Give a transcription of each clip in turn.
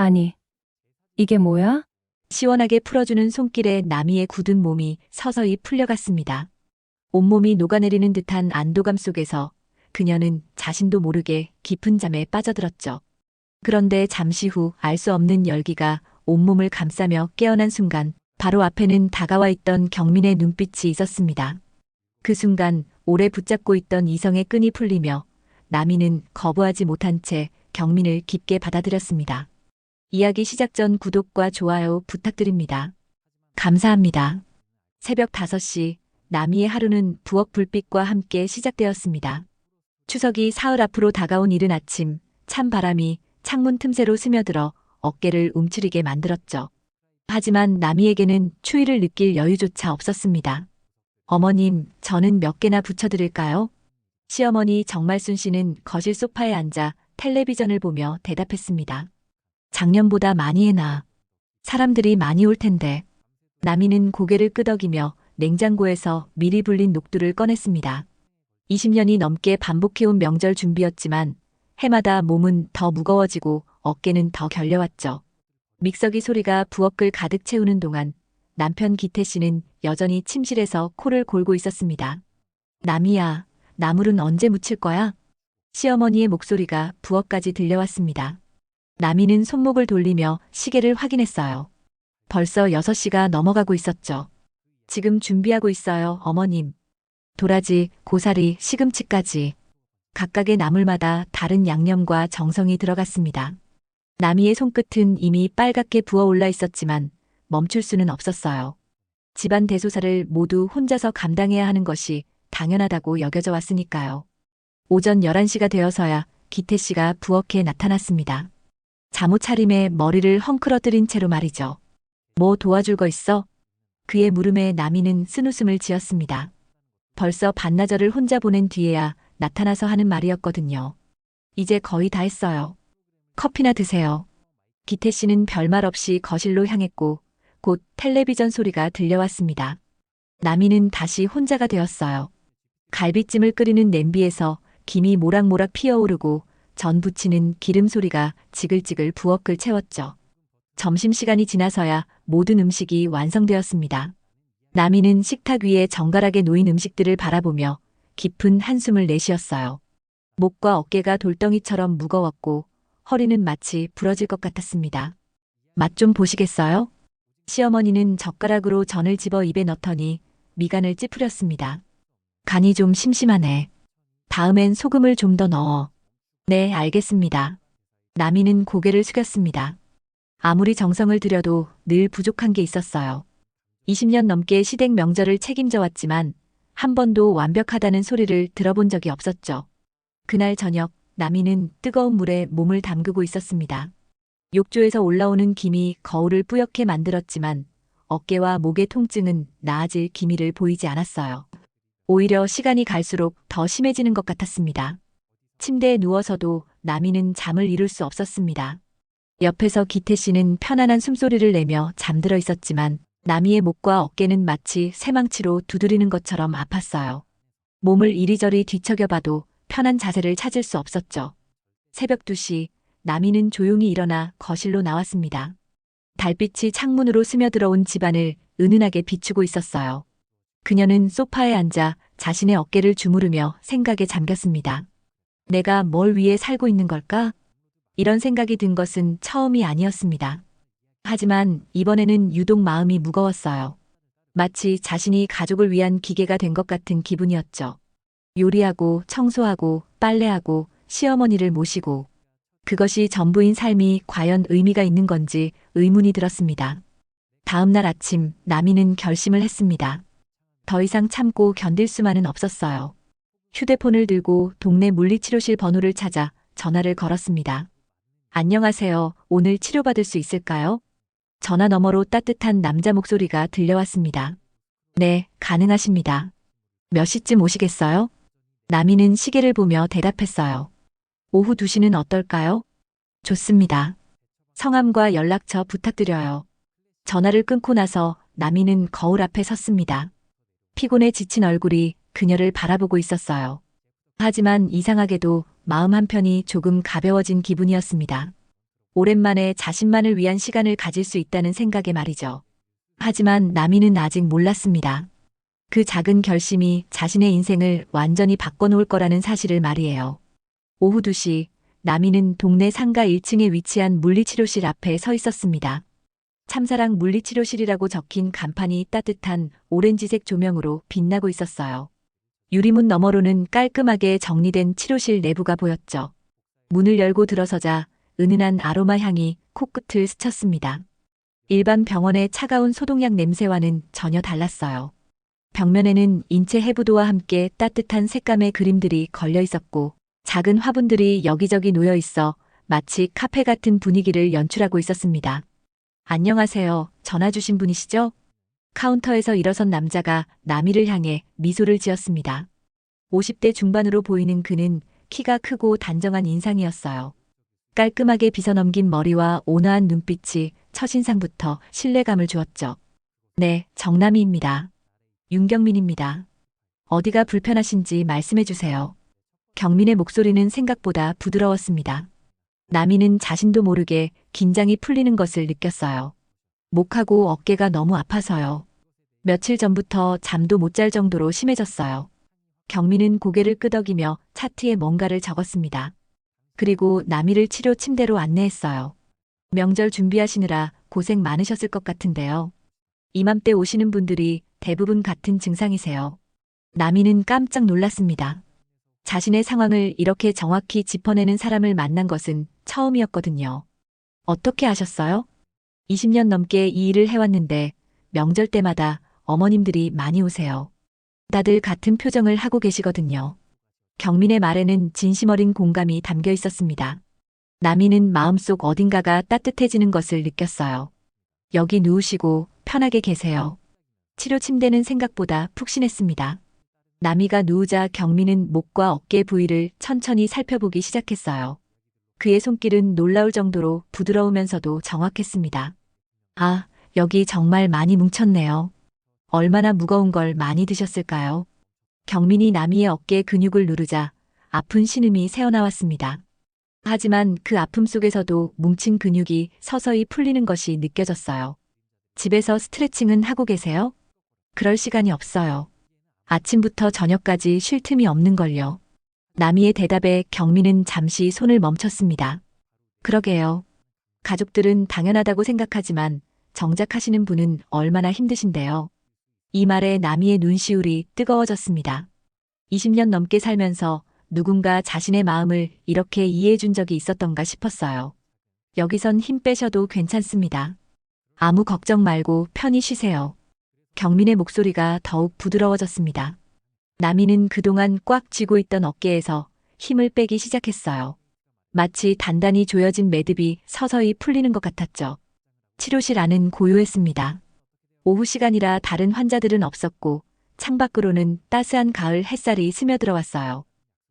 아니, 이게 뭐야? 시원하게 풀어주는 손길에 나미의 굳은 몸이 서서히 풀려갔습니다. 온몸이 녹아내리는 듯한 안도감 속에서 그녀는 자신도 모르게 깊은 잠에 빠져들었죠. 그런데 잠시 후 알 수 없는 열기가 온몸을 감싸며 깨어난 순간 바로 앞에는 다가와 있던 경민의 눈빛이 있었습니다. 그 순간 오래 붙잡고 있던 이성의 끈이 풀리며 나미는 거부하지 못한 채 경민을 깊게 받아들였습니다. 이야기 시작 전 구독과 좋아요 부탁드립니다. 감사합니다. 새벽 5시 나미의 하루는 부엌 불빛과 함께 시작되었습니다. 추석이 사흘 앞으로 다가온 이른 아침, 찬 바람이 창문 틈새로 스며들어 어깨를 움츠리게 만들었죠. 하지만 나미에게는 추위를 느낄 여유조차 없었습니다. 어머님, 저는 몇 개나 붙여드릴까요? 시어머니 정말순 씨는 거실 소파에 앉아 텔레비전을 보며 대답했습니다. 작년보다 많이 해놔. 사람들이 많이 올 텐데. 나미는 고개를 끄덕이며 냉장고에서 미리 불린 녹두를 꺼냈습니다. 20년이 넘게 반복해온 명절 준비였지만 해마다 몸은 더 무거워지고 어깨는 더 결려왔죠. 믹서기 소리가 부엌을 가득 채우는 동안 남편 기태 씨는 여전히 침실에서 코를 골고 있었습니다. 나미야, 나물은 언제 무칠 거야? 시어머니의 목소리가 부엌까지 들려왔습니다. 나미는 손목을 돌리며 시계를 확인했어요. 벌써 6시가 넘어가고 있었죠. 지금 준비하고 있어요, 어머님. 도라지, 고사리, 시금치까지. 각각의 나물마다 다른 양념과 정성이 들어갔습니다. 나미의 손끝은 이미 빨갛게 부어올라 있었지만 멈출 수는 없었어요. 집안 대소사를 모두 혼자서 감당해야 하는 것이 당연하다고 여겨져 왔으니까요. 오전 11시가 되어서야 기태 씨가 부엌에 나타났습니다. 잠옷 차림에 머리를 헝클어뜨린 채로 말이죠. 뭐 도와줄 거 있어? 그의 물음에 나미는 쓴웃음을 지었습니다. 벌써 반나절을 혼자 보낸 뒤에야 나타나서 하는 말이었거든요. 이제 거의 다 했어요. 커피나 드세요. 기태 씨는 별말 없이 거실로 향했고 곧 텔레비전 소리가 들려왔습니다. 나미는 다시 혼자가 되었어요. 갈비찜을 끓이는 냄비에서 김이 모락모락 피어오르고 전 부치는 기름 소리가 지글지글 부엌을 채웠죠. 점심시간이 지나서야 모든 음식이 완성되었습니다. 나미는 식탁 위에 정갈하게 놓인 음식들을 바라보며 깊은 한숨을 내쉬었어요. 목과 어깨가 돌덩이처럼 무거웠고 허리는 마치 부러질 것 같았습니다. 맛 좀 보시겠어요? 시어머니는 젓가락으로 전을 집어 입에 넣더니 미간을 찌푸렸습니다. 간이 좀 심심하네. 다음엔 소금을 좀 더 넣어. 네, 알겠습니다. 나미는 고개를 숙였습니다. 아무리 정성을 들여도 늘 부족한 게 있었어요. 20년 넘게 시댁 명절을 책임져 왔지만 한 번도 완벽하다는 소리를 들어본 적이 없었죠. 그날 저녁 나미는 뜨거운 물에 몸을 담그고 있었습니다. 욕조에서 올라오는 김이 거울을 뿌옇게 만들었지만 어깨와 목의 통증은 나아질 기미를 보이지 않았어요. 오히려 시간이 갈수록 더 심해지는 것 같았습니다. 침대에 누워서도 나미는 잠을 이룰 수 없었습니다. 옆에서 기태 씨는 편안한 숨소리를 내며 잠들어 있었지만 나미의 목과 어깨는 마치 새망치로 두드리는 것처럼 아팠어요. 몸을 이리저리 뒤척여봐도 편한 자세를 찾을 수 없었죠. 새벽 2시 나미는 조용히 일어나 거실로 나왔습니다. 달빛이 창문으로 스며들어온 집안을 은은하게 비추고 있었어요. 그녀는 소파에 앉아 자신의 어깨를 주무르며 생각에 잠겼습니다. 내가 뭘 위해 살고 있는 걸까? 이런 생각이 든 것은 처음이 아니었습니다. 하지만 이번에는 유독 마음이 무거웠어요. 마치 자신이 가족을 위한 기계가 된 것 같은 기분이었죠. 요리하고 청소하고 빨래하고 시어머니를 모시고 그것이 전부인 삶이 과연 의미가 있는 건지 의문이 들었습니다. 다음 날 아침 나미는 결심을 했습니다. 더 이상 참고 견딜 수만은 없었어요. 휴대폰을 들고 동네 물리치료실 번호를 찾아 전화를 걸었습니다. 안녕하세요. 오늘 치료받을 수 있을까요? 전화 너머로 따뜻한 남자 목소리가 들려왔습니다. 네, 가능하십니다. 몇 시쯤 오시겠어요? 나미는 시계를 보며 대답했어요. 오후 2시는 어떨까요? 좋습니다. 성함과 연락처 부탁드려요. 전화를 끊고 나서 나미는 거울 앞에 섰습니다. 피곤에 지친 얼굴이 그녀를 바라보고 있었어요. 하지만 이상하게도 마음 한편이 조금 가벼워진 기분이었습니다. 오랜만에 자신만을 위한 시간을 가질 수 있다는 생각에 말이죠. 하지만 나미는 아직 몰랐습니다. 그 작은 결심이 자신의 인생을 완전히 바꿔놓을 거라는 사실을 말이에요. 오후 2시, 나미는 동네 상가 1층에 위치한 물리치료실 앞에 서 있었습니다. 참사랑 물리치료실이라고 적힌 간판이 따뜻한 오렌지색 조명으로 빛나고 있었어요. 유리문 너머로는 깔끔하게 정리된 치료실 내부가 보였죠. 문을 열고 들어서자 은은한 아로마 향이 코끝을 스쳤습니다. 일반 병원의 차가운 소독약 냄새와는 전혀 달랐어요. 벽면에는 인체 해부도와 함께 따뜻한 색감의 그림들이 걸려 있었고 작은 화분들이 여기저기 놓여 있어 마치 카페 같은 분위기를 연출하고 있었습니다. 안녕하세요. 전화 주신 분이시죠? 카운터에서 일어선 남자가 나미를 향해 미소를 지었습니다. 50대 중반으로 보이는 그는 키가 크고 단정한 인상이었어요. 깔끔하게 빗어넘긴 머리와 온화한 눈빛이 첫인상부터 신뢰감을 주었죠. 네, 정남이입니다. 윤경민입니다. 어디가 불편하신지 말씀해 주세요. 경민의 목소리는 생각보다 부드러웠습니다. 나미는 자신도 모르게 긴장이 풀리는 것을 느꼈어요. 목하고 어깨가 너무 아파서요. 며칠 전부터 잠도 못 잘 정도로 심해졌어요. 경민은 고개를 끄덕이며 차트에 뭔가를 적었습니다. 그리고 나미를 치료 침대로 안내했어요. 명절 준비하시느라 고생 많으셨을 것 같은데요. 이맘때 오시는 분들이 대부분 같은 증상이세요. 나미는 깜짝 놀랐습니다. 자신의 상황을 이렇게 정확히 짚어내는 사람을 만난 것은 처음이었거든요. 어떻게 아셨어요? 20년 넘게 이 일을 해왔는데 명절 때마다 어머님들이 많이 오세요. 다들 같은 표정을 하고 계시거든요. 경민의 말에는 진심 어린 공감이 담겨 있었습니다. 나미는 마음속 어딘가가 따뜻해지는 것을 느꼈어요. 여기 누우시고 편하게 계세요. 치료 침대는 생각보다 푹신했습니다. 나미가 누우자 경민은 목과 어깨 부위를 천천히 살펴보기 시작했어요. 그의 손길은 놀라울 정도로 부드러우면서도 정확했습니다. 아, 여기 정말 많이 뭉쳤네요. 얼마나 무거운 걸 많이 드셨을까요? 경민이 나미의 어깨 근육을 누르자 아픈 신음이 새어나왔습니다. 하지만 그 아픔 속에서도 뭉친 근육이 서서히 풀리는 것이 느껴졌어요. 집에서 스트레칭은 하고 계세요? 그럴 시간이 없어요. 아침부터 저녁까지 쉴 틈이 없는걸요. 나미의 대답에 경민은 잠시 손을 멈췄습니다. 그러게요. 가족들은 당연하다고 생각하지만 정작 하시는 분은 얼마나 힘드신데요. 이 말에 나미의 눈시울이 뜨거워졌습니다. 20년 넘게 살면서 누군가 자신의 마음을 이렇게 이해해 준 적이 있었던가 싶었어요. 여기선 힘 빼셔도 괜찮습니다. 아무 걱정 말고 편히 쉬세요. 경민의 목소리가 더욱 부드러워졌습니다. 나미는 그동안 꽉 쥐고 있던 어깨에서 힘을 빼기 시작했어요. 마치 단단히 조여진 매듭이 서서히 풀리는 것 같았죠. 치료실 안은 고요했습니다. 오후 시간이라 다른 환자들은 없었고 창밖으로는 따스한 가을 햇살이 스며들어왔어요.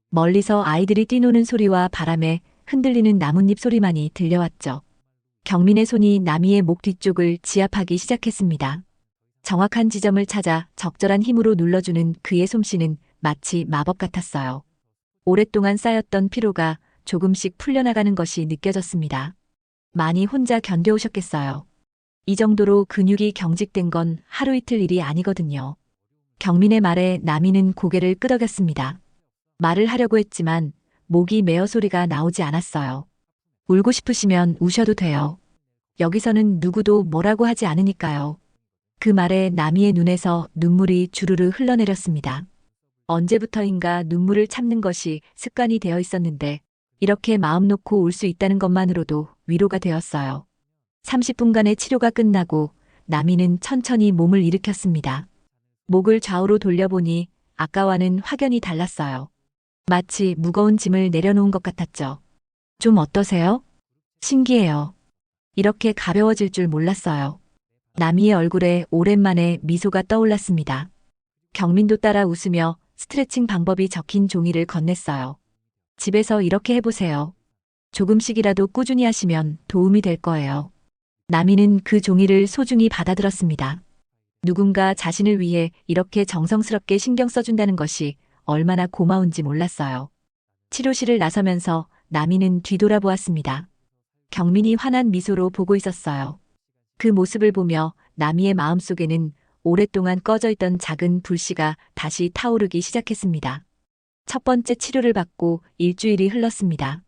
멀리서 아이들이 뛰노는 소리와 바람에 흔들리는 나뭇잎 소리만이 들려왔죠. 경민의 손이 나미의 목 뒤쪽을 지압하기 시작했습니다. 정확한 지점을 찾아 적절한 힘으로 눌러주는 그의 솜씨는 마치 마법 같았어요. 오랫동안 쌓였던 피로가 조금씩 풀려나가는 것이 느껴졌습니다. 많이 혼자 견뎌오셨겠어요. 이 정도로 근육이 경직된 건 하루 이틀 일이 아니거든요. 경민의 말에 나미는 고개를 끄덕였습니다. 말을 하려고 했지만 목이 메어 소리가 나오지 않았어요. 울고 싶으시면 우셔도 돼요. 여기서는 누구도 뭐라고 하지 않으니까요. 그 말에 나미의 눈에서 눈물이 주르르 흘러내렸습니다. 언제부터인가 눈물을 참는 것이 습관이 되어 있었는데 이렇게 마음 놓고 울 수 있다는 것만으로도 위로가 되었어요. 30분간의 치료가 끝나고 나미는 천천히 몸을 일으켰습니다. 목을 좌우로 돌려보니 아까와는 확연히 달랐어요. 마치 무거운 짐을 내려놓은 것 같았죠. 좀 어떠세요? 신기해요. 이렇게 가벼워질 줄 몰랐어요. 나미의 얼굴에 오랜만에 미소가 떠올랐습니다. 경민도 따라 웃으며 스트레칭 방법이 적힌 종이를 건넸어요. 집에서 이렇게 해보세요. 조금씩이라도 꾸준히 하시면 도움이 될 거예요. 나미는 그 종이를 소중히 받아들었습니다. 누군가 자신을 위해 이렇게 정성스럽게 신경 써준다는 것이 얼마나 고마운지 몰랐어요. 치료실을 나서면서 나미는 뒤돌아보았습니다. 경민이 환한 미소로 보고 있었어요. 그 모습을 보며 나미의 마음속에는 오랫동안 꺼져 있던 작은 불씨가 다시 타오르기 시작했습니다. 첫 번째 치료를 받고 일주일이 흘렀습니다.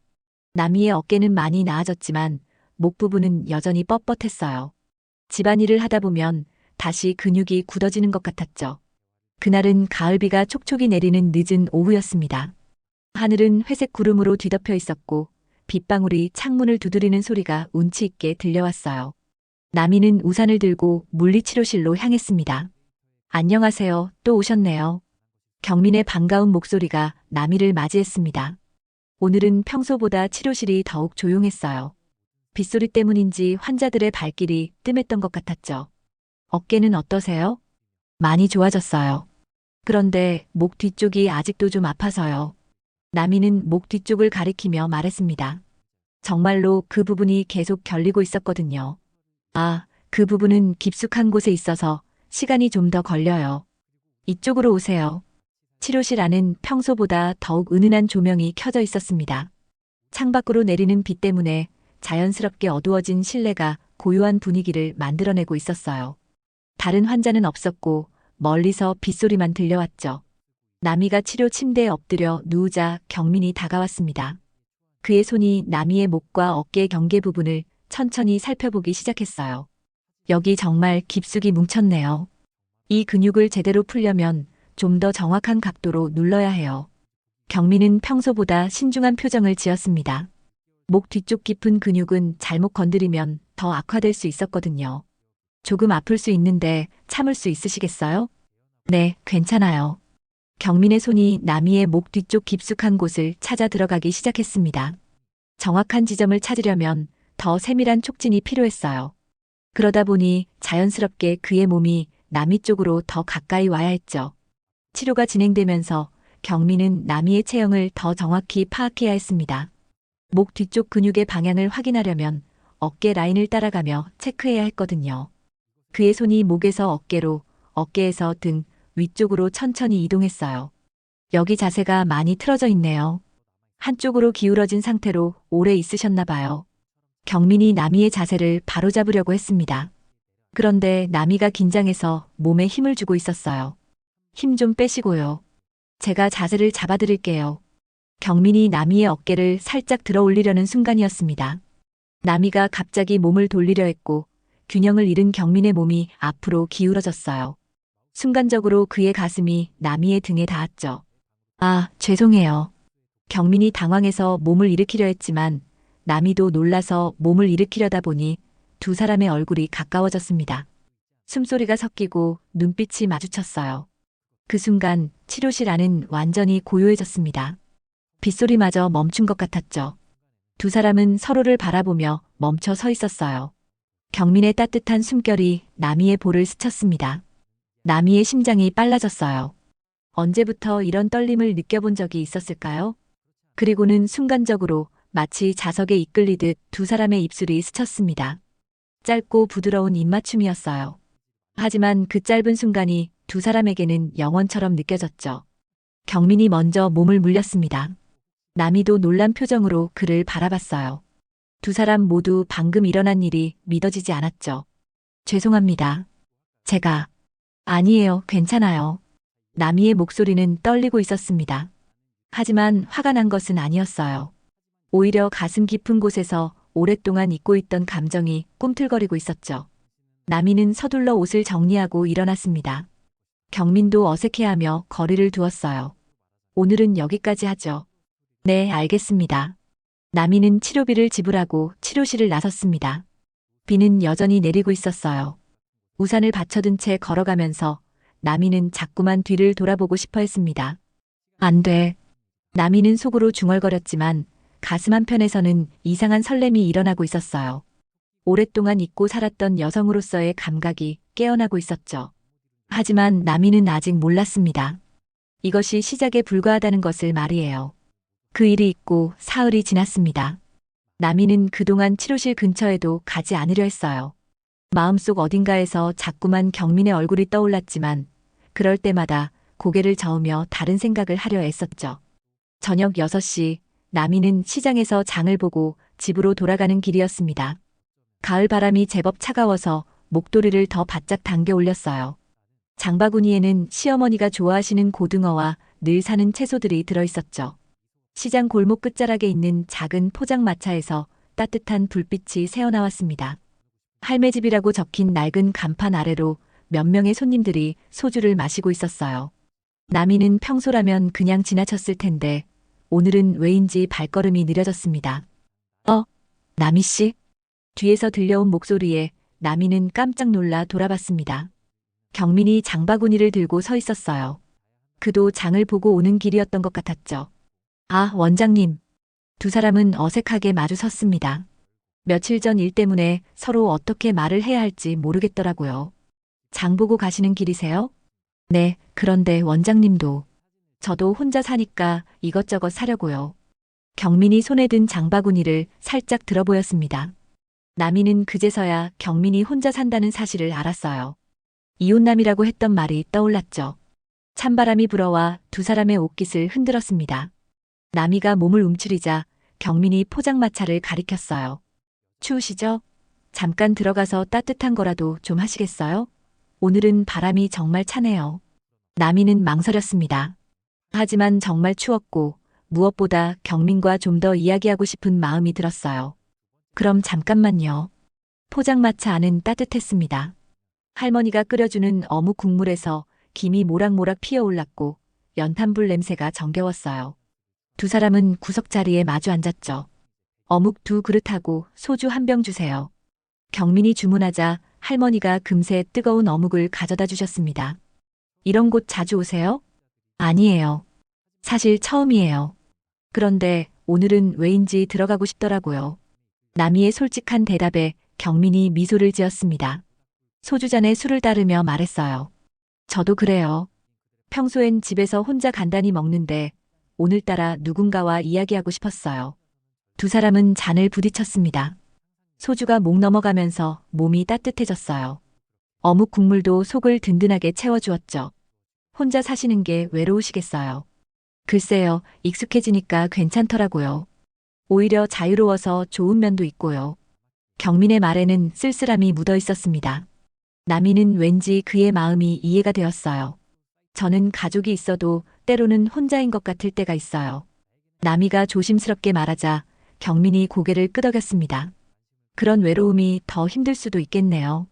나미의 어깨는 많이 나아졌지만 목 부분은 여전히 뻣뻣했어요. 집안일을 하다 보면 다시 근육이 굳어지는 것 같았죠. 그날은 가을비가 촉촉이 내리는 늦은 오후였습니다. 하늘은 회색 구름으로 뒤덮여 있었고 빗방울이 창문을 두드리는 소리가 운치 있게 들려왔어요. 나미는 우산을 들고 물리치료실로 향했습니다. 안녕하세요. 또 오셨네요. 경민의 반가운 목소리가 나미를 맞이했습니다. 오늘은 평소보다 치료실이 더욱 조용했어요. 빗소리 때문인지 환자들의 발길이 뜸했던 것 같았죠. 어깨는 어떠세요? 많이 좋아졌어요. 그런데 목 뒤쪽이 아직도 좀 아파서요. 나미는 목 뒤쪽을 가리키며 말했습니다. 정말로 그 부분이 계속 결리고 있었거든요. 아, 그 부분은 깊숙한 곳에 있어서 시간이 좀 더 걸려요. 이쪽으로 오세요. 치료실 안은 평소보다 더욱 은은한 조명이 켜져 있었습니다. 창밖으로 내리는 빛 때문에 자연스럽게 어두워진 실내가 고요한 분위기를 만들어내고 있었어요. 다른 환자는 없었고 멀리서 빗소리만 들려왔죠. 나미가 치료 침대에 엎드려 누우자 경민이 다가왔습니다. 그의 손이 나미의 목과 어깨 경계 부분을 천천히 살펴보기 시작했어요. 여기 정말 깊숙이 뭉쳤네요. 이 근육을 제대로 풀려면 좀 더 정확한 각도로 눌러야 해요. 경민은 평소보다 신중한 표정을 지었습니다. 목 뒤쪽 깊은 근육은 잘못 건드리면 더 악화될 수 있었거든요. 조금 아플 수 있는데 참을 수 있으시겠어요? 네, 괜찮아요. 경민의 손이 나미의 목 뒤쪽 깊숙한 곳을 찾아 들어가기 시작했습니다. 정확한 지점을 찾으려면 더 세밀한 촉진이 필요했어요. 그러다 보니 자연스럽게 그의 몸이 나미 쪽으로 더 가까이 와야 했죠. 치료가 진행되면서 경민은 나미의 체형을 더 정확히 파악해야 했습니다. 목 뒤쪽 근육의 방향을 확인하려면 어깨 라인을 따라가며 체크해야 했거든요. 그의 손이 목에서 어깨로, 어깨에서 등 위쪽으로 천천히 이동했어요. 여기 자세가 많이 틀어져 있네요. 한쪽으로 기울어진 상태로 오래 있으셨나 봐요. 경민이 나미의 자세를 바로잡으려고 했습니다. 그런데 나미가 긴장해서 몸에 힘을 주고 있었어요. 힘 좀 빼시고요. 제가 자세를 잡아드릴게요. 경민이 나미의 어깨를 살짝 들어 올리려는 순간이었습니다. 나미가 갑자기 몸을 돌리려 했고 균형을 잃은 경민의 몸이 앞으로 기울어졌어요. 순간적으로 그의 가슴이 나미의 등에 닿았죠. 아, 죄송해요. 경민이 당황해서 몸을 일으키려 했지만 나미도 놀라서 몸을 일으키려다 보니 두 사람의 얼굴이 가까워졌습니다. 숨소리가 섞이고 눈빛이 마주쳤어요. 그 순간 치료실 안은 완전히 고요해졌습니다. 빗소리마저 멈춘 것 같았죠. 두 사람은 서로를 바라보며 멈춰 서 있었어요. 경민의 따뜻한 숨결이 나미의 볼을 스쳤습니다. 나미의 심장이 빨라졌어요. 언제부터 이런 떨림을 느껴본 적이 있었을까요? 그리고는 순간적으로 마치 자석에 이끌리듯 두 사람의 입술이 스쳤습니다. 짧고 부드러운 입맞춤이었어요. 하지만 그 짧은 순간이 두 사람에게는 영원처럼 느껴졌죠. 경민이 먼저 몸을 물렸습니다. 나미도 놀란 표정으로 그를 바라봤어요. 두 사람 모두 방금 일어난 일이 믿어지지 않았죠. 죄송합니다. 제가... 아니에요, 괜찮아요. 나미의 목소리는 떨리고 있었습니다. 하지만 화가 난 것은 아니었어요. 오히려 가슴 깊은 곳에서 오랫동안 잊고 있던 감정이 꿈틀거리고 있었죠. 나미는 서둘러 옷을 정리하고 일어났습니다. 경민도 어색해하며 거리를 두었어요. 오늘은 여기까지 하죠. 네, 알겠습니다. 나미는 치료비를 지불하고 치료실을 나섰습니다. 비는 여전히 내리고 있었어요. 우산을 받쳐든 채 걸어가면서 나미는 자꾸만 뒤를 돌아보고 싶어 했습니다. 안 돼. 나미는 속으로 중얼거렸지만 가슴 한편에서는 이상한 설렘이 일어나고 있었어요. 오랫동안 잊고 살았던 여성으로서의 감각이 깨어나고 있었죠. 하지만 나미는 아직 몰랐습니다. 이것이 시작에 불과하다는 것을 말이에요. 그 일이 있고 사흘이 지났습니다. 나미는 그동안 치료실 근처에도 가지 않으려 했어요. 마음속 어딘가에서 자꾸만 경민의 얼굴이 떠올랐지만 그럴 때마다 고개를 저으며 다른 생각을 하려 애썼죠. 저녁 6시 나미는 시장에서 장을 보고 집으로 돌아가는 길이었습니다. 가을 바람이 제법 차가워서 목도리를 더 바짝 당겨 올렸어요. 장바구니에는 시어머니가 좋아하시는 고등어와 늘 사는 채소들이 들어있었죠. 시장 골목 끝자락에 있는 작은 포장마차에서 따뜻한 불빛이 새어나왔습니다. 할매 집이라고 적힌 낡은 간판 아래로 몇 명의 손님들이 소주를 마시고 있었어요. 나미는 평소라면 그냥 지나쳤을 텐데 오늘은 왜인지 발걸음이 느려졌습니다. 나미 씨? 뒤에서 들려온 목소리에 나미는 깜짝 놀라 돌아봤습니다. 경민이 장바구니를 들고 서 있었어요. 그도 장을 보고 오는 길이었던 것 같았죠. 아, 원장님. 두 사람은 어색하게 마주 섰습니다. 며칠 전 일 때문에 서로 어떻게 말을 해야 할지 모르겠더라고요. 장 보고 가시는 길이세요? 네, 그런데 원장님도. 저도 혼자 사니까 이것저것 사려고요. 경민이 손에 든 장바구니를 살짝 들어보였습니다. 나미는 그제서야 경민이 혼자 산다는 사실을 알았어요. 이웃남이라고 했던 말이 떠올랐죠. 찬바람이 불어와 두 사람의 옷깃을 흔들었습니다. 나미가 몸을 움츠리자 경민이 포장마차를 가리켰어요. 추우시죠? 잠깐 들어가서 따뜻한 거라도 좀 하시겠어요? 오늘은 바람이 정말 차네요. 나미는 망설였습니다. 하지만 정말 추웠고 무엇보다 경민과 좀 더 이야기하고 싶은 마음이 들었어요. 그럼 잠깐만요. 포장마차 안은 따뜻했습니다. 할머니가 끓여주는 어묵 국물에서 김이 모락모락 피어올랐고 연탄불 냄새가 정겨웠어요. 두 사람은 구석자리에 마주 앉았죠. 어묵 2그릇하고 소주 1병 주세요. 경민이 주문하자 할머니가 금세 뜨거운 어묵을 가져다 주셨습니다. 이런 곳 자주 오세요? 아니에요. 사실 처음이에요. 그런데 오늘은 왜인지 들어가고 싶더라고요. 나미의 솔직한 대답에 경민이 미소를 지었습니다. 소주잔에 술을 따르며 말했어요. 저도 그래요. 평소엔 집에서 혼자 간단히 먹는데 오늘따라 누군가와 이야기하고 싶었어요. 두 사람은 잔을 부딪혔습니다. 소주가 목 넘어가면서 몸이 따뜻해졌어요. 어묵 국물도 속을 든든하게 채워주었죠. 혼자 사시는 게 외로우시겠어요. 글쎄요, 익숙해지니까 괜찮더라고요. 오히려 자유로워서 좋은 면도 있고요. 경민의 말에는 쓸쓸함이 묻어 있었습니다. 나미는 왠지 그의 마음이 이해가 되었어요. 저는 가족이 있어도 때로는 혼자인 것 같을 때가 있어요. 나미가 조심스럽게 말하자 경민이 고개를 끄덕였습니다. 그런 외로움이 더 힘들 수도 있겠네요.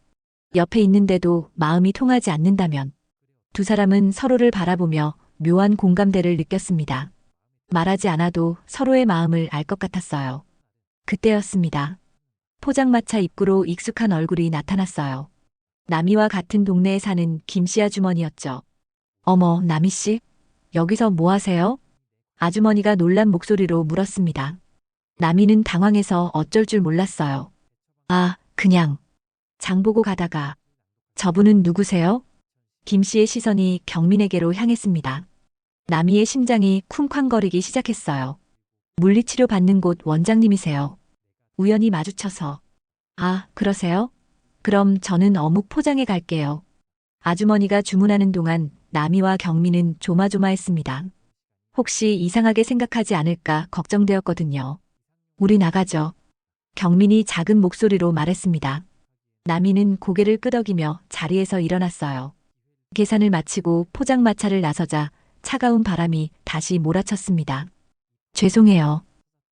옆에 있는데도 마음이 통하지 않는다면. 두 사람은 서로를 바라보며 묘한 공감대를 느꼈습니다. 말하지 않아도 서로의 마음을 알 것 같았어요. 그때였습니다. 포장마차 입구로 익숙한 얼굴이 나타났어요. 나미와 같은 동네에 사는 김씨 아주머니였죠. 어머, 나미씨? 여기서 뭐 하세요? 아주머니가 놀란 목소리로 물었습니다. 나미는 당황해서 어쩔 줄 몰랐어요. 아, 그냥. 장 보고 가다가. 저분은 누구세요? 김씨의 시선이 경민에게로 향했습니다. 나미의 심장이 쿵쾅거리기 시작했어요. 물리치료 받는 곳 원장님이세요. 우연히 마주쳐서. 아, 그러세요? 그럼 저는 어묵 포장해 갈게요. 아주머니가 주문하는 동안 나미와 경민은 조마조마했습니다. 혹시 이상하게 생각하지 않을까 걱정되었거든요. 우리 나가죠. 경민이 작은 목소리로 말했습니다. 나미는 고개를 끄덕이며 자리에서 일어났어요. 계산을 마치고 포장마차를 나서자 차가운 바람이 다시 몰아쳤습니다. 죄송해요.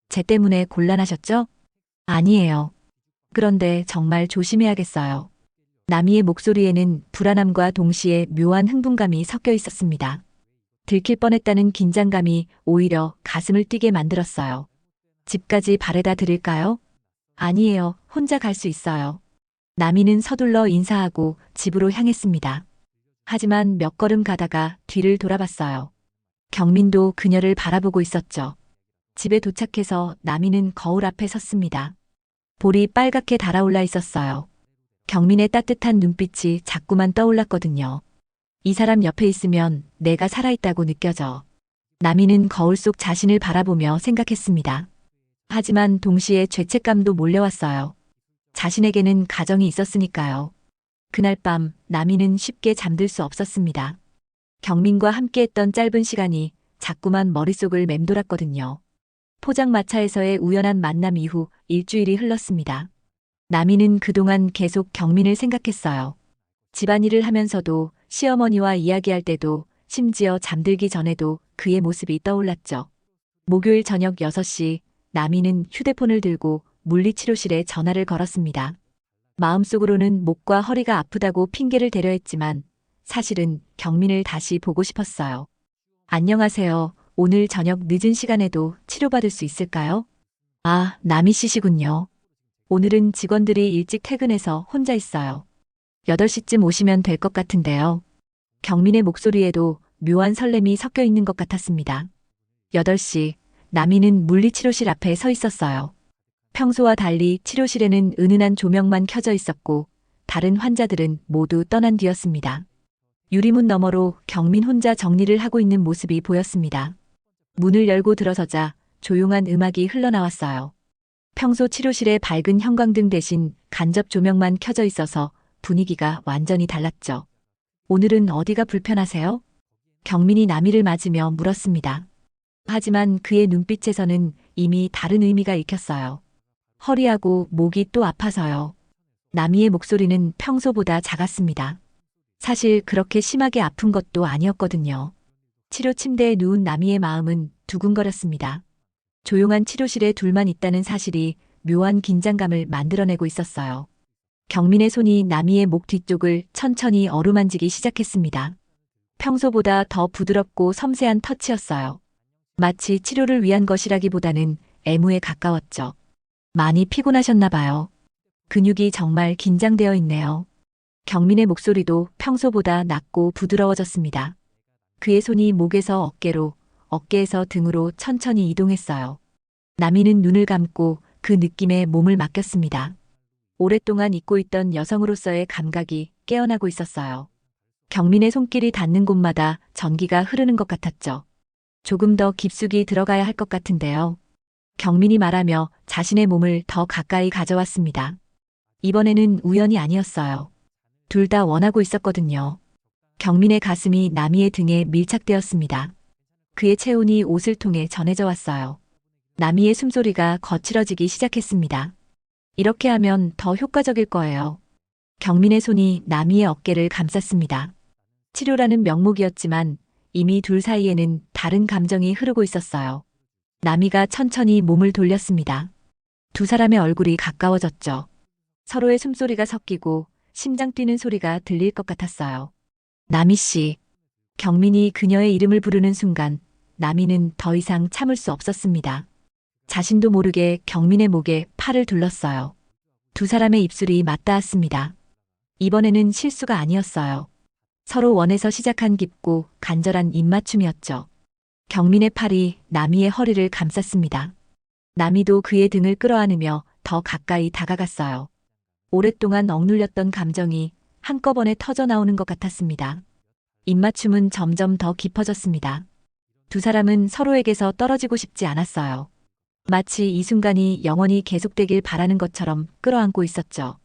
제 때문에 곤란하셨죠? 아니에요. 그런데 정말 조심해야겠어요. 나미의 목소리에는 불안함과 동시에 묘한 흥분감이 섞여 있었습니다. 들킬 뻔했다는 긴장감이 오히려 가슴을 뛰게 만들었어요. 집까지 바래다 드릴까요? 아니에요. 혼자 갈 수 있어요. 나미는 서둘러 인사하고 집으로 향했습니다. 하지만 몇 걸음 가다가 뒤를 돌아봤어요. 경민도 그녀를 바라보고 있었죠. 집에 도착해서 나미는 거울 앞에 섰습니다. 볼이 빨갛게 달아올라 있었어요. 경민의 따뜻한 눈빛이 자꾸만 떠올랐거든요. 이 사람 옆에 있으면 내가 살아있다고 느껴져. 나미는 거울 속 자신을 바라보며 생각했습니다. 하지만 동시에 죄책감도 몰려왔어요. 자신에게는 가정이 있었으니까요. 그날 밤 나미는 쉽게 잠들 수 없었습니다. 경민과 함께했던 짧은 시간이 자꾸만 머릿속을 맴돌았거든요. 포장마차에서의 우연한 만남 이후 일주일이 흘렀습니다. 남이는 그동안 계속 경민을 생각했어요. 집안일을 하면서도 시어머니와 이야기할 때도 심지어 잠들기 전에도 그의 모습이 떠올랐죠. 목요일 저녁 6시 남이는 휴대폰을 들고 물리치료실에 전화를 걸었습니다. 마음속으로는 목과 허리가 아프다고 핑계를 대려 했지만 사실은 경민을 다시 보고 싶었어요. 안녕하세요. 오늘 저녁 늦은 시간에도 치료받을 수 있을까요? 아, 남이 씨시군요. 오늘은 직원들이 일찍 퇴근해서 혼자 있어요. 8시쯤 오시면 될 것 같은데요. 경민의 목소리에도 묘한 설렘이 섞여 있는 것 같았습니다. 8시, 남이는 물리치료실 앞에 서 있었어요. 평소와 달리 치료실에는 은은한 조명만 켜져 있었고 다른 환자들은 모두 떠난 뒤였습니다. 유리문 너머로 경민 혼자 정리를 하고 있는 모습이 보였습니다. 문을 열고 들어서자 조용한 음악이 흘러나왔어요. 평소 치료실의 밝은 형광등 대신 간접 조명만 켜져 있어서 분위기가 완전히 달랐죠. 오늘은 어디가 불편하세요? 경민이 남이를 맞으며 물었습니다. 하지만 그의 눈빛에서는 이미 다른 의미가 읽혔어요. 허리하고 목이 또 아파서요. 남이의 목소리는 평소보다 작았습니다. 사실 그렇게 심하게 아픈 것도 아니었거든요. 치료 침대에 누운 남이의 마음은 두근거렸습니다. 조용한 치료실에 둘만 있다는 사실이 묘한 긴장감을 만들어내고 있었어요. 경민의 손이 남이의 목 뒤쪽을 천천히 어루만지기 시작했습니다. 평소보다 더 부드럽고 섬세한 터치였어요. 마치 치료를 위한 것이라기보다는 애무에 가까웠죠. 많이 피곤하셨나 봐요. 근육이 정말 긴장되어 있네요. 경민의 목소리도 평소보다 낮고 부드러워졌습니다. 그의 손이 목에서 어깨로, 어깨에서 등으로 천천히 이동했어요. 남이는 눈을 감고 그 느낌에 몸을 맡겼습니다. 오랫동안 잊고 있던 여성으로서의 감각이 깨어나고 있었어요. 경민의 손길이 닿는 곳마다 전기가 흐르는 것 같았죠. 조금 더 깊숙이 들어가야 할 것 같은데요. 경민이 말하며 자신의 몸을 더 가까이 가져왔습니다. 이번에는 우연이 아니었어요. 둘 다 원하고 있었거든요. 경민의 가슴이 남이의 등에 밀착되었습니다. 그의 체온이 옷을 통해 전해져 왔어요. 남이의 숨소리가 거칠어지기 시작했습니다. 이렇게 하면 더 효과적일 거예요. 경민의 손이 남이의 어깨를 감쌌습니다. 치료라는 명목이었지만 이미 둘 사이에는 다른 감정이 흐르고 있었어요. 남이가 천천히 몸을 돌렸습니다. 두 사람의 얼굴이 가까워졌죠. 서로의 숨소리가 섞이고 심장 뛰는 소리가 들릴 것 같았어요. 남이 씨. 경민이 그녀의 이름을 부르는 순간 남이는 더 이상 참을 수 없었습니다. 자신도 모르게 경민의 목에 팔을 둘렀어요. 두 사람의 입술이 맞닿았습니다. 이번에는 실수가 아니었어요. 서로 원해서 시작한 깊고 간절한 입맞춤이었죠. 경민의 팔이 남이의 허리를 감쌌습니다. 남이도 그의 등을 끌어안으며 더 가까이 다가갔어요. 오랫동안 억눌렸던 감정이 한꺼번에 터져나오는 것 같았습니다. 입맞춤은 점점 더 깊어졌습니다. 두 사람은 서로에게서 떨어지고 싶지 않았어요. 마치 이 순간이 영원히 계속되길 바라는 것처럼 끌어안고 있었죠.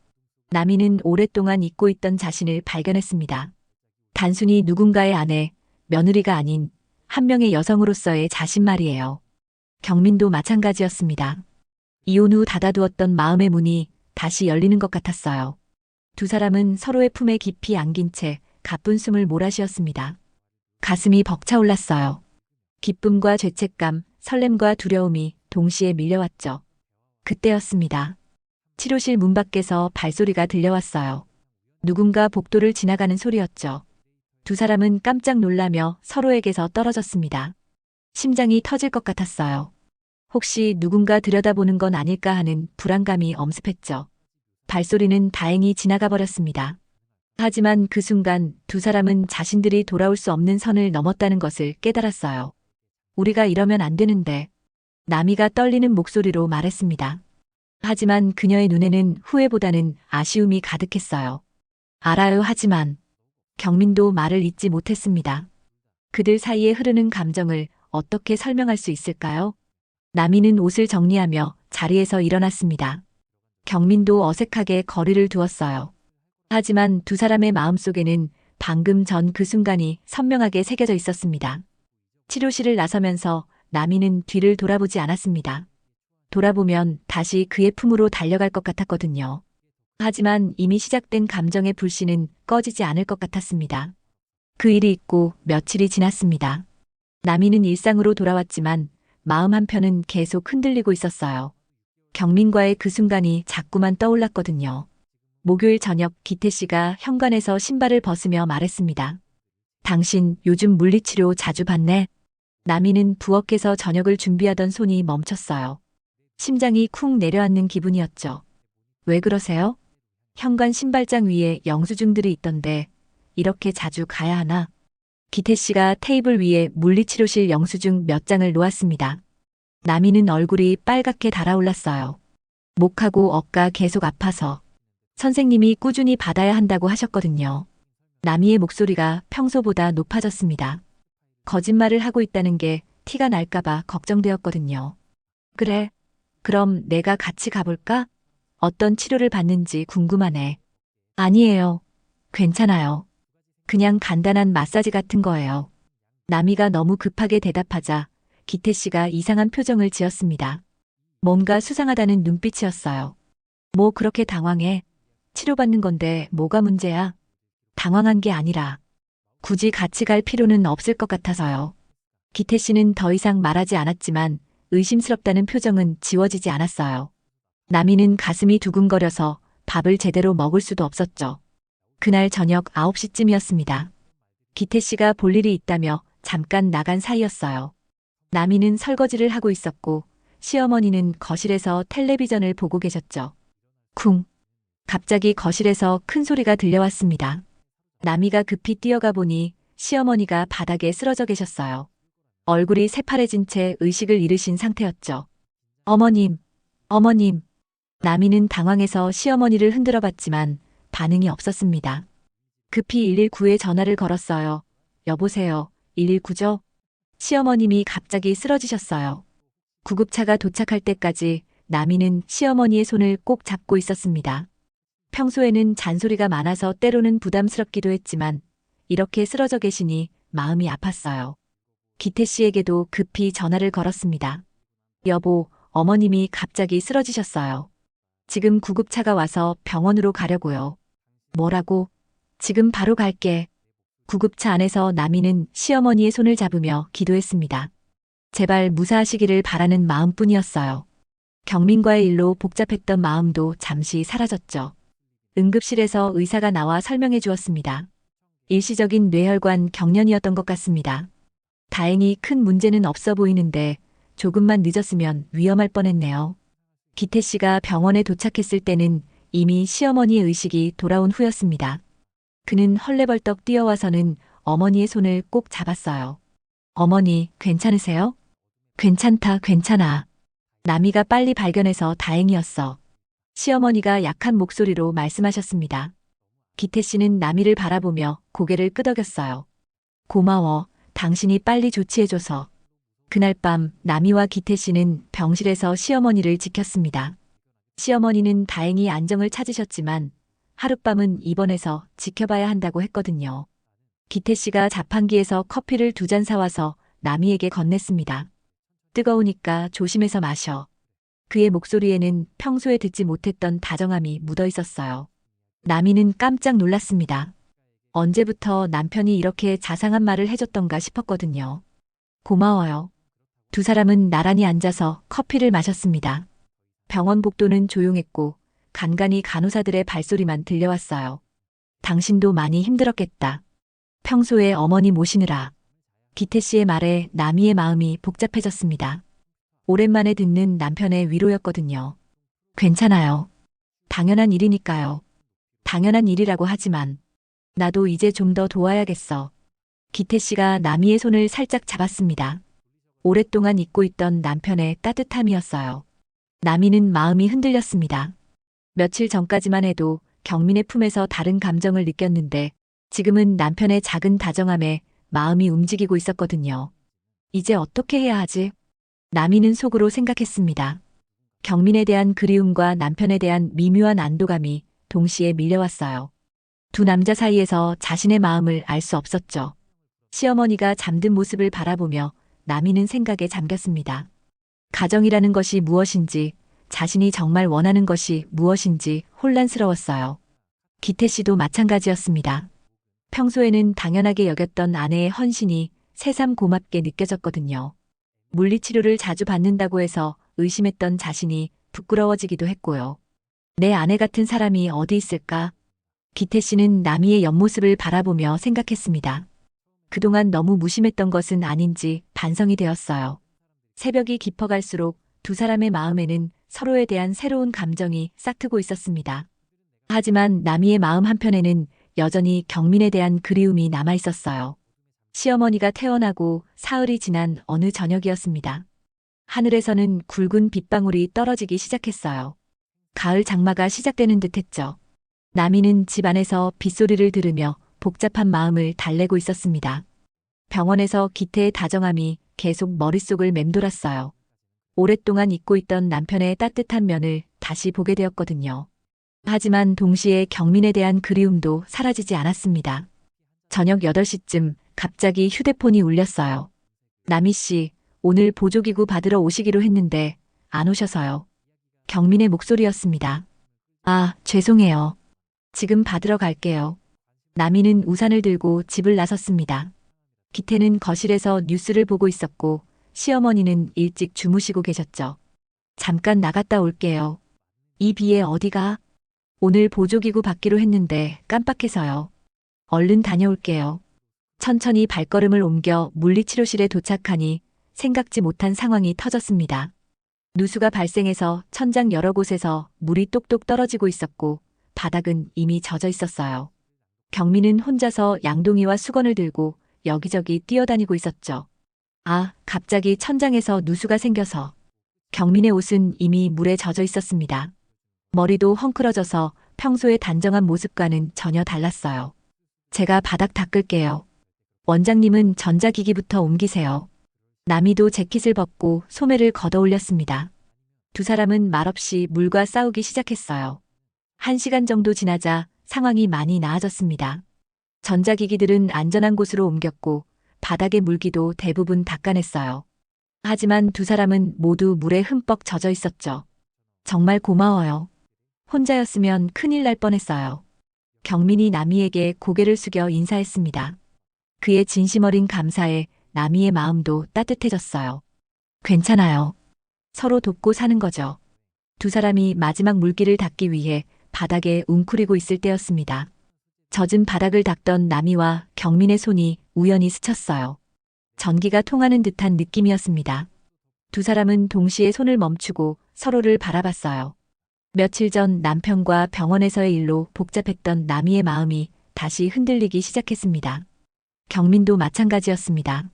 남이는 오랫동안 잊고 있던 자신을 발견했습니다. 단순히 누군가의 아내, 며느리가 아닌 한 명의 여성으로서의 자신 말이에요. 경민도 마찬가지였습니다. 이혼 후 닫아두었던 마음의 문이 다시 열리는 것 같았어요. 두 사람은 서로의 품에 깊이 안긴 채 가쁜 숨을 몰아쉬었습니다. 가슴이 벅차올랐어요. 기쁨과 죄책감, 설렘과 두려움이 동시에 밀려왔죠. 그때였습니다. 치료실 문 밖에서 발소리가 들려왔어요. 누군가 복도를 지나가는 소리였죠. 두 사람은 깜짝 놀라며 서로에게서 떨어졌습니다. 심장이 터질 것 같았어요. 혹시 누군가 들여다보는 건 아닐까 하는 불안감이 엄습했죠. 발소리는 다행히 지나가 버렸습니다. 하지만 그 순간 두 사람은 자신들이 돌아올 수 없는 선을 넘었다는 것을 깨달았어요. 우리가 이러면 안 되는데. 남이가 떨리는 목소리로 말했습니다. 하지만 그녀의 눈에는 후회보다는 아쉬움이 가득했어요. 알아요. 하지만 경민도 말을 잇지 못했습니다. 그들 사이에 흐르는 감정을 어떻게 설명할 수 있을까요? 남이는 옷을 정리하며 자리에서 일어났습니다. 경민도 어색하게 거리를 두었어요. 하지만 두 사람의 마음속에는 방금 전 그 순간이 선명하게 새겨져 있었습니다. 치료실을 나서면서 나미는 뒤를 돌아보지 않았습니다. 돌아보면 다시 그의 품으로 달려갈 것 같았거든요. 하지만 이미 시작된 감정의 불씨는 꺼지지 않을 것 같았습니다. 그 일이 있고 며칠이 지났습니다. 나미는 일상으로 돌아왔지만 마음 한편은 계속 흔들리고 있었어요. 경민과의 그 순간이 자꾸만 떠올랐거든요. 목요일 저녁 기태 씨가 현관에서 신발을 벗으며 말했습니다. 당신 요즘 물리치료 자주 받네? 나미는 부엌에서 저녁을 준비하던 손이 멈췄어요. 심장이 쿵 내려앉는 기분이었죠. 왜 그러세요? 현관 신발장 위에 영수증들이 있던데 이렇게 자주 가야 하나? 기태 씨가 테이블 위에 물리치료실 영수증 몇 장을 놓았습니다. 나미는 얼굴이 빨갛게 달아올랐어요. 목하고 어깨가 계속 아파서. 선생님이 꾸준히 받아야 한다고 하셨거든요. 나미의 목소리가 평소보다 높아졌습니다. 거짓말을 하고 있다는 게 티가 날까봐 걱정되었거든요. 그래. 그럼 내가 같이 가볼까? 어떤 치료를 받는지 궁금하네. 아니에요. 괜찮아요. 그냥 간단한 마사지 같은 거예요. 나미가 너무 급하게 대답하자 기태 씨가 이상한 표정을 지었습니다. 뭔가 수상하다는 눈빛이었어요. 뭐 그렇게 당황해? 치료받는 건데 뭐가 문제야? 당황한 게 아니라 굳이 같이 갈 필요는 없을 것 같아서요. 기태 씨는 더 이상 말하지 않았지만 의심스럽다는 표정은 지워지지 않았어요. 나미는 가슴이 두근거려서 밥을 제대로 먹을 수도 없었죠. 그날 저녁 9시쯤이었습니다. 기태 씨가 볼 일이 있다며 잠깐 나간 사이였어요. 나미는 설거지를 하고 있었고 시어머니는 거실에서 텔레비전을 보고 계셨죠. 쿵. 갑자기 거실에서 큰 소리가 들려왔습니다. 나미가 급히 뛰어가 보니 시어머니가 바닥에 쓰러져 계셨어요. 얼굴이 새파래진 채 의식을 잃으신 상태였죠. 어머님, 어머님. 나미는 당황해서 시어머니를 흔들어 봤지만 반응이 없었습니다. 급히 119에 전화를 걸었어요. 여보세요, 119죠? 시어머님이 갑자기 쓰러지셨어요. 구급차가 도착할 때까지 나미는 시어머니의 손을 꼭 잡고 있었습니다. 평소에는 잔소리가 많아서 때로는 부담스럽기도 했지만 이렇게 쓰러져 계시니 마음이 아팠어요. 기태 씨에게도 급히 전화를 걸었습니다. 여보, 어머님이 갑자기 쓰러지셨어요. 지금 구급차가 와서 병원으로 가려고요. 뭐라고? 지금 바로 갈게. 구급차 안에서 나미는 시어머니의 손을 잡으며 기도했습니다. 제발 무사하시기를 바라는 마음뿐이었어요. 경민과의 일로 복잡했던 마음도 잠시 사라졌죠. 응급실에서 의사가 나와 설명해 주었습니다. 일시적인 뇌혈관 경련이었던 것 같습니다. 다행히 큰 문제는 없어 보이는데 조금만 늦었으면 위험할 뻔했네요. 기태 씨가 병원에 도착했을 때는 이미 시어머니의 의식이 돌아온 후였습니다. 그는 헐레벌떡 뛰어와서는 어머니의 손을 꼭 잡았어요. 어머니, 괜찮으세요? 괜찮다, 괜찮아. 나미가 빨리 발견해서 다행이었어. 시어머니가 약한 목소리로 말씀하셨습니다. 기태 씨는 나미를 바라보며 고개를 끄덕였어요. 고마워, 당신이 빨리 조치해줘서. 그날 밤 나미와 기태 씨는 병실에서 시어머니를 지켰습니다. 시어머니는 다행히 안정을 찾으셨지만 하룻밤은 입원해서 지켜봐야 한다고 했거든요. 기태 씨가 자판기에서 커피를 2잔 사와서 나미에게 건넸습니다. 뜨거우니까 조심해서 마셔. 그의 목소리에는 평소에 듣지 못했던 다정함이 묻어 있었어요. 나미는 깜짝 놀랐습니다. 언제부터 남편이 이렇게 자상한 말을 해줬던가 싶었거든요. 고마워요. 두 사람은 나란히 앉아서 커피를 마셨습니다. 병원 복도는 조용했고 간간히 간호사들의 발소리만 들려왔어요. 당신도 많이 힘들었겠다. 평소에 어머니 모시느라. 기태 씨의 말에 나미의 마음이 복잡해졌습니다. 오랜만에 듣는 남편의 위로였거든요. 괜찮아요. 당연한 일이니까요. 당연한 일이라고 하지만 나도 이제 좀 더 도와야겠어. 기태 씨가 나미의 손을 살짝 잡았습니다. 오랫동안 잊고 있던 남편의 따뜻함이었어요. 나미는 마음이 흔들렸습니다. 며칠 전까지만 해도 경민의 품에서 다른 감정을 느꼈는데 지금은 남편의 작은 다정함에 마음이 움직이고 있었거든요. 이제 어떻게 해야 하지? 나미는 속으로 생각했습니다. 경민에 대한 그리움과 남편에 대한 미묘한 안도감이 동시에 밀려왔어요. 두 남자 사이에서 자신의 마음을 알 수 없었죠. 시어머니가 잠든 모습을 바라보며 남이는 생각에 잠겼습니다. 가정이라는 것이 무엇인지, 자신이 정말 원하는 것이 무엇인지 혼란스러웠어요. 기태 씨도 마찬가지였습니다. 평소에는 당연하게 여겼던 아내의 헌신이 새삼 고맙게 느껴졌거든요. 물리치료를 자주 받는다고 해서 의심했던 자신이 부끄러워지기도 했고요. 내 아내 같은 사람이 어디 있을까? 기태 씨는 남이의 옆모습을 바라보며 생각했습니다. 그동안 너무 무심했던 것은 아닌지 반성이 되었어요. 새벽이 깊어갈수록 두 사람의 마음에는 서로에 대한 새로운 감정이 싹트고 있었습니다. 하지만 남이의 마음 한편에는 여전히 경민에 대한 그리움이 남아 있었어요. 시어머니가 태어나고 사흘이 지난 어느 저녁이었습니다. 하늘에서는 굵은 빗방울이 떨어지기 시작했어요. 가을 장마가 시작되는 듯했죠. 남이는 집 안에서 빗소리를 들으며 복잡한 마음을 달래고 있었습니다. 병원에서 기태의 다정함이 계속 머릿속을 맴돌았어요. 오랫동안 잊고 있던 남편의 따뜻한 면을 다시 보게 되었거든요. 하지만 동시에 경민에 대한 그리움도 사라지지 않았습니다. 저녁 8시쯤 갑자기 휴대폰이 울렸어요. 남희 씨, 오늘 보조기구 받으러 오시기로 했는데 안 오셔서요. 경민의 목소리였습니다. 아, 죄송해요. 지금 받으러 갈게요. 남희는 우산을 들고 집을 나섰습니다. 기태는 거실에서 뉴스를 보고 있었고 시어머니는 일찍 주무시고 계셨죠. 잠깐 나갔다 올게요. 이 비에 어디가? 오늘 보조기구 받기로 했는데 깜빡해서요. 얼른 다녀올게요. 천천히 발걸음을 옮겨 물리치료실에 도착하니 생각지 못한 상황이 터졌습니다. 누수가 발생해서 천장 여러 곳에서 물이 똑똑 떨어지고 있었고 바닥은 이미 젖어 있었어요. 경민은 혼자서 양동이와 수건을 들고 여기저기 뛰어다니고 있었죠. 아, 갑자기 천장에서 누수가 생겨서. 경민의 옷은 이미 물에 젖어 있었습니다. 머리도 헝클어져서 평소의 단정한 모습과는 전혀 달랐어요. 제가 바닥 닦을게요. 원장님은 전자기기부터 옮기세요. 남이도 재킷을 벗고 소매를 걷어 올렸습니다. 두 사람은 말없이 물과 싸우기 시작했어요. 1시간 정도 지나자 상황이 많이 나아졌습니다. 전자기기들은 안전한 곳으로 옮겼고 바닥의 물기도 대부분 닦아냈어요. 하지만 두 사람은 모두 물에 흠뻑 젖어 있었죠. 정말 고마워요. 혼자였으면 큰일 날 뻔했어요. 경민이 남이에게 고개를 숙여 인사했습니다. 그의 진심 어린 감사에 남이의 마음도 따뜻해졌어요. 괜찮아요. 서로 돕고 사는 거죠. 두 사람이 마지막 물기를 닦기 위해 바닥에 웅크리고 있을 때였습니다. 젖은 바닥을 닦던 남이와 경민의 손이 우연히 스쳤어요. 전기가 통하는 듯한 느낌이었습니다. 두 사람은 동시에 손을 멈추고 서로를 바라봤어요. 며칠 전 남편과 병원에서의 일로 복잡했던 남이의 마음이 다시 흔들리기 시작했습니다. 경민도 마찬가지였습니다.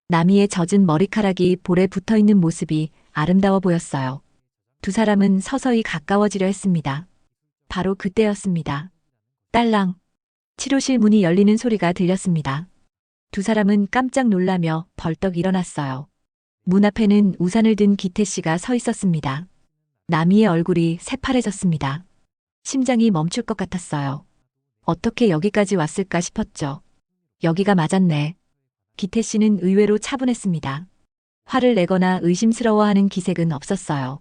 남이의 젖은 머리카락이 볼에 붙어 있는 모습이 아름다워 보였어요. 두 사람은 서서히 가까워지려 했습니다. 바로 그때였습니다. 딸랑. 치료실 문이 열리는 소리가 들렸습니다. 두 사람은 깜짝 놀라며 벌떡 일어났어요. 문 앞에는 우산을 든 기태 씨가 서 있었습니다. 남이의 얼굴이 새파래졌습니다. 심장이 멈출 것 같았어요. 어떻게 여기까지 왔을까 싶었죠. 여기가 맞았네. 기태 씨는 의외로 차분했습니다. 화를 내거나 의심스러워하는 기색은 없었어요.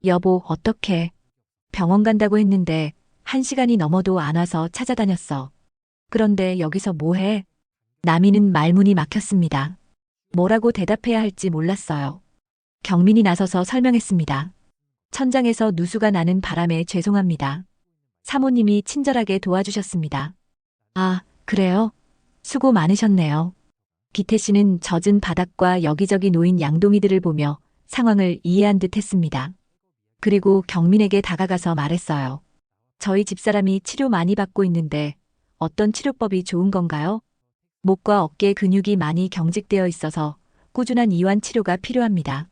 여보, 어떡해. 병원 간다고 했는데 1시간이 넘어도 안 와서 찾아다녔어. 그런데 여기서 뭐해? 남이는 말문이 막혔습니다. 뭐라고 대답해야 할지 몰랐어요. 경민이 나서서 설명했습니다. 천장에서 누수가 나는 바람에 죄송합니다. 사모님이 친절하게 도와주셨습니다. 아, 그래요? 수고 많으셨네요. 기태 씨는 젖은 바닥과 여기저기 놓인 양동이들을 보며 상황을 이해한 듯 했습니다. 그리고 경민에게 다가가서 말했어요. 저희 집사람이 치료 많이 받고 있는데 어떤 치료법이 좋은 건가요? 목과 어깨 근육이 많이 경직되어 있어서 꾸준한 이완 치료가 필요합니다.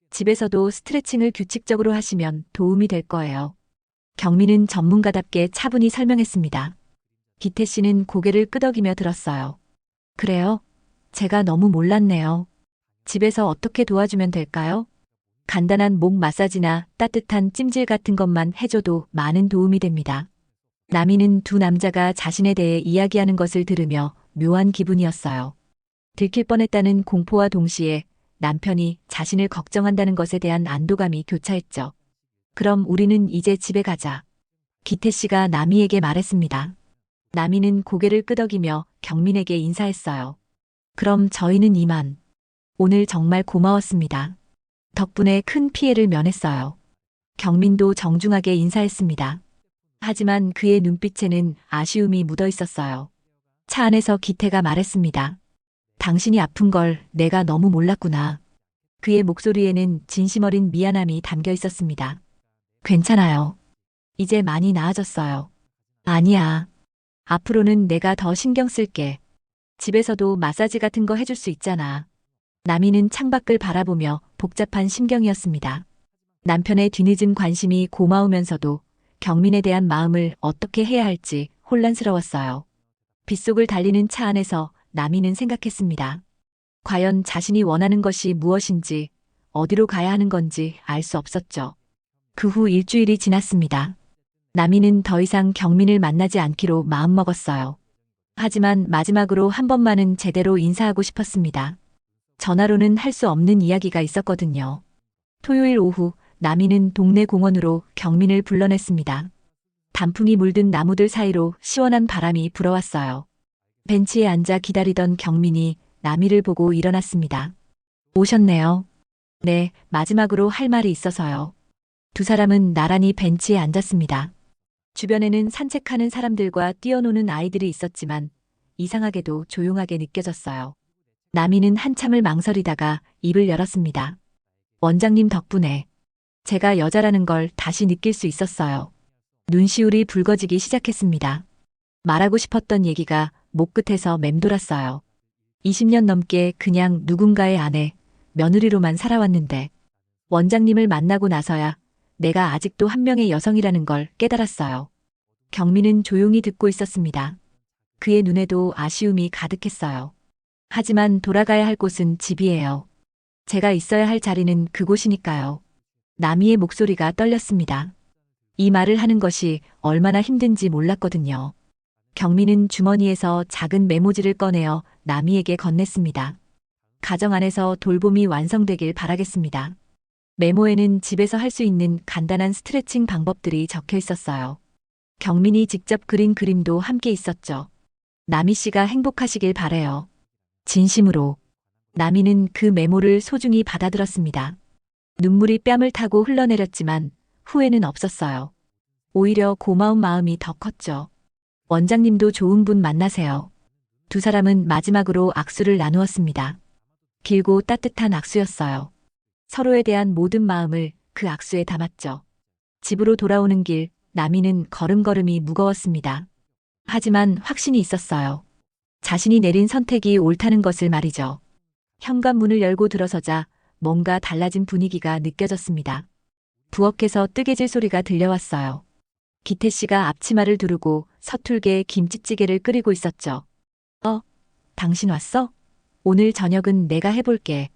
집에서도 스트레칭을 규칙적으로 하시면 도움이 될 거예요. 경민은 전문가답게 차분히 설명했습니다. 기태 씨는 고개를 끄덕이며 들었어요. 그래요? 제가 너무 몰랐네요. 집에서 어떻게 도와주면 될까요? 간단한 목 마사지나 따뜻한 찜질 같은 것만 해줘도 많은 도움이 됩니다. 남이는 두 남자가 자신에 대해 이야기하는 것을 들으며 묘한 기분이었어요. 들킬 뻔했다는 공포와 동시에 남편이 자신을 걱정한다는 것에 대한 안도감이 교차했죠. 그럼 우리는 이제 집에 가자. 기태 씨가 나미에게 말했습니다. 나미는 고개를 끄덕이며 경민에게 인사했어요. 그럼 저희는 이만. 오늘 정말 고마웠습니다. 덕분에 큰 피해를 면했어요. 경민도 정중하게 인사했습니다. 하지만 그의 눈빛에는 아쉬움이 묻어 있었어요. 차 안에서 기태가 말했습니다. 당신이 아픈 걸 내가 너무 몰랐구나. 그의 목소리에는 진심 어린 미안함이 담겨 있었습니다. 괜찮아요. 이제 많이 나아졌어요. 아니야. 앞으로는 내가 더 신경 쓸게. 집에서도 마사지 같은 거 해줄 수 있잖아. 나미는 창밖을 바라보며 복잡한 심경이었습니다. 남편의 뒤늦은 관심이 고마우면서도 경민에 대한 마음을 어떻게 해야 할지 혼란스러웠어요. 빗속을 달리는 차 안에서 나미는 생각했습니다. 과연 자신이 원하는 것이 무엇인지, 어디로 가야 하는 건지 알 수 없었죠. 그 후 일주일이 지났습니다. 나미는 더 이상 경민을 만나지 않기로 마음먹었어요. 하지만 마지막으로 한 번만은 제대로 인사하고 싶었습니다. 전화로는 할 수 없는 이야기가 있었거든요. 토요일 오후 나미는 동네 공원으로 경민을 불러냈습니다. 단풍이 물든 나무들 사이로 시원한 바람이 불어왔어요. 벤치에 앉아 기다리던 경민이 나미를 보고 일어났습니다. 오셨네요. 네, 마지막으로 할 말이 있어서요. 두 사람은 나란히 벤치에 앉았습니다. 주변에는 산책하는 사람들과 뛰어노는 아이들이 있었지만 이상하게도 조용하게 느껴졌어요. 나미는 한참을 망설이다가 입을 열었습니다. 원장님 덕분에 제가 여자라는 걸 다시 느낄 수 있었어요. 눈시울이 붉어지기 시작했습니다. 말하고 싶었던 얘기가 목끝에서 맴돌았어요. 20년 넘게 그냥 누군가의 아내, 며느리로만 살아왔는데 원장님을 만나고 나서야 내가 아직도 한 명의 여성이라는 걸 깨달았어요. 경민은 조용히 듣고 있었습니다. 그의 눈에도 아쉬움이 가득했어요. 하지만 돌아가야 할 곳은 집이에요. 제가 있어야 할 자리는 그곳이니까요. 나미의 목소리가 떨렸습니다. 이 말을 하는 것이 얼마나 힘든지 몰랐거든요. 경민은 주머니에서 작은 메모지를 꺼내어 나미에게 건넸습니다. 가정 안에서 돌봄이 완성되길 바라겠습니다. 메모에는 집에서 할 수 있는 간단한 스트레칭 방법들이 적혀 있었어요. 경민이 직접 그린 그림도 함께 있었죠. 나미 씨가 행복하시길 바래요. 진심으로. 나미는 그 메모를 소중히 받아들었습니다. 눈물이 뺨을 타고 흘러내렸지만 후회는 없었어요. 오히려 고마운 마음이 더 컸죠. 원장님도 좋은 분 만나세요. 두 사람은 마지막으로 악수를 나누었습니다. 길고 따뜻한 악수였어요. 서로에 대한 모든 마음을 그 악수에 담았죠. 집으로 돌아오는 길, 나미는 걸음걸음이 무거웠습니다. 하지만 확신이 있었어요. 자신이 내린 선택이 옳다는 것을 말이죠. 현관문을 열고 들어서자 뭔가 달라진 분위기가 느껴졌습니다. 부엌에서 뜨개질 소리가 들려왔어요. 기태 씨가 앞치마를 두르고 서툴게 김치찌개를 끓이고 있었죠. 당신 왔어? 오늘 저녁은 내가 해볼게.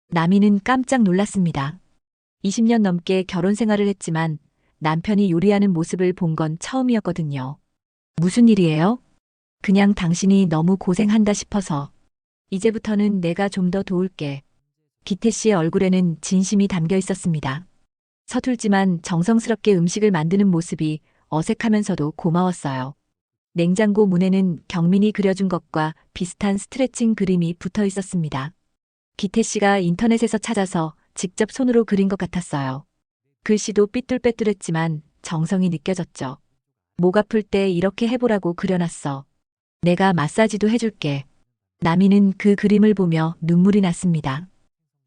나미는 깜짝 놀랐습니다. 20년 넘게 결혼 생활을 했지만 남편이 요리하는 모습을 본 건 처음이었거든요. 무슨 일이에요? 그냥 당신이 너무 고생한다 싶어서. 이제부터는 내가 좀 더 도울게. 기태 씨의 얼굴에는 진심이 담겨 있었습니다. 서툴지만 정성스럽게 음식을 만드는 모습이 어색하면서도 고마웠어요. 냉장고 문에는 경민이 그려준 것과 비슷한 스트레칭 그림이 붙어 있었습니다. 기태 씨가 인터넷에서 찾아서 직접 손으로 그린 것 같았어요. 글씨도 삐뚤빼뚤했지만 정성이 느껴졌죠. 목 아플 때 이렇게 해보라고 그려놨어. 내가 마사지도 해줄게. 나미는 그 그림을 보며 눈물이 났습니다.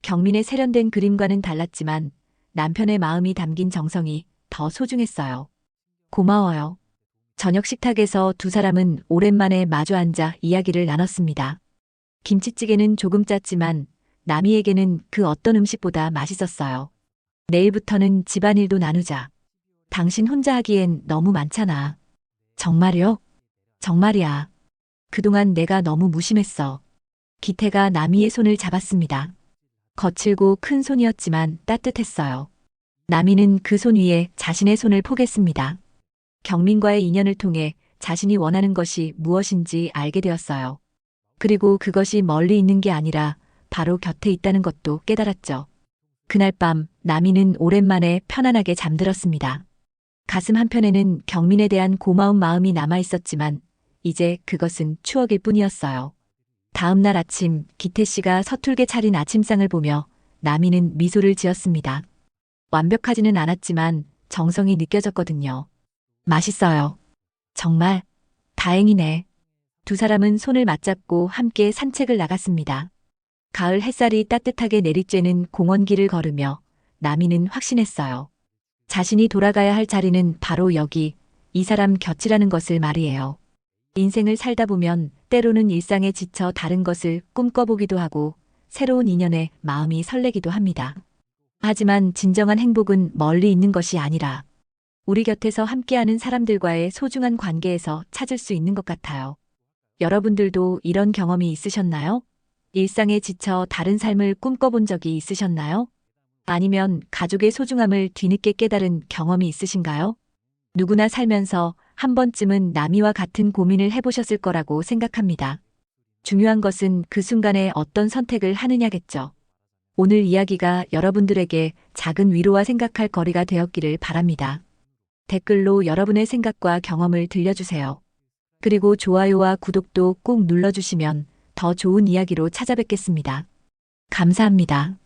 경민의 세련된 그림과는 달랐지만 남편의 마음이 담긴 정성이 더 소중했어요. 고마워요. 저녁 식탁에서 두 사람은 오랜만에 마주 앉아 이야기를 나눴습니다. 김치찌개는 조금 짰지만 나미에게는 그 어떤 음식보다 맛있었어요. 내일부터는 집안일도 나누자. 당신 혼자 하기엔 너무 많잖아. 정말요? 정말이야. 그동안 내가 너무 무심했어. 기태가 나미의 손을 잡았습니다. 거칠고 큰 손이었지만 따뜻했어요. 나미는 그 손 위에 자신의 손을 포겠습니다. 경민과의 인연을 통해 자신이 원하는 것이 무엇인지 알게 되었어요. 그리고 그것이 멀리 있는 게 아니라 바로 곁에 있다는 것도 깨달았죠. 그날 밤 나미는 오랜만에 편안하게 잠들었습니다. 가슴 한편에는 경민에 대한 고마운 마음이 남아 있었지만 이제 그것은 추억일 뿐이었어요. 다음 날 아침 기태 씨가 서툴게 차린 아침상을 보며 나미는 미소를 지었습니다. 완벽하지는 않았지만 정성이 느껴졌거든요. 맛있어요. 정말 다행이네. 두 사람은 손을 맞잡고 함께 산책을 나갔습니다. 가을 햇살이 따뜻하게 내리쬐는 공원길을 걸으며 나미는 확신했어요. 자신이 돌아가야 할 자리는 바로 여기, 이 사람 곁이라는 것을 말이에요. 인생을 살다 보면 때로는 일상에 지쳐 다른 것을 꿈꿔보기도 하고 새로운 인연에 마음이 설레기도 합니다. 하지만 진정한 행복은 멀리 있는 것이 아니라 우리 곁에서 함께하는 사람들과의 소중한 관계에서 찾을 수 있는 것 같아요. 여러분들도 이런 경험이 있으셨나요? 일상에 지쳐 다른 삶을 꿈꿔본 적이 있으셨나요? 아니면 가족의 소중함을 뒤늦게 깨달은 경험이 있으신가요? 누구나 살면서 한 번쯤은 나미와 같은 고민을 해보셨을 거라고 생각합니다. 중요한 것은 그 순간에 어떤 선택을 하느냐겠죠. 오늘 이야기가 여러분들에게 작은 위로와 생각할 거리가 되었기를 바랍니다. 댓글로 여러분의 생각과 경험을 들려주세요. 그리고 좋아요와 구독도 꼭 눌러주시면 더 좋은 이야기로 찾아뵙겠습니다. 감사합니다.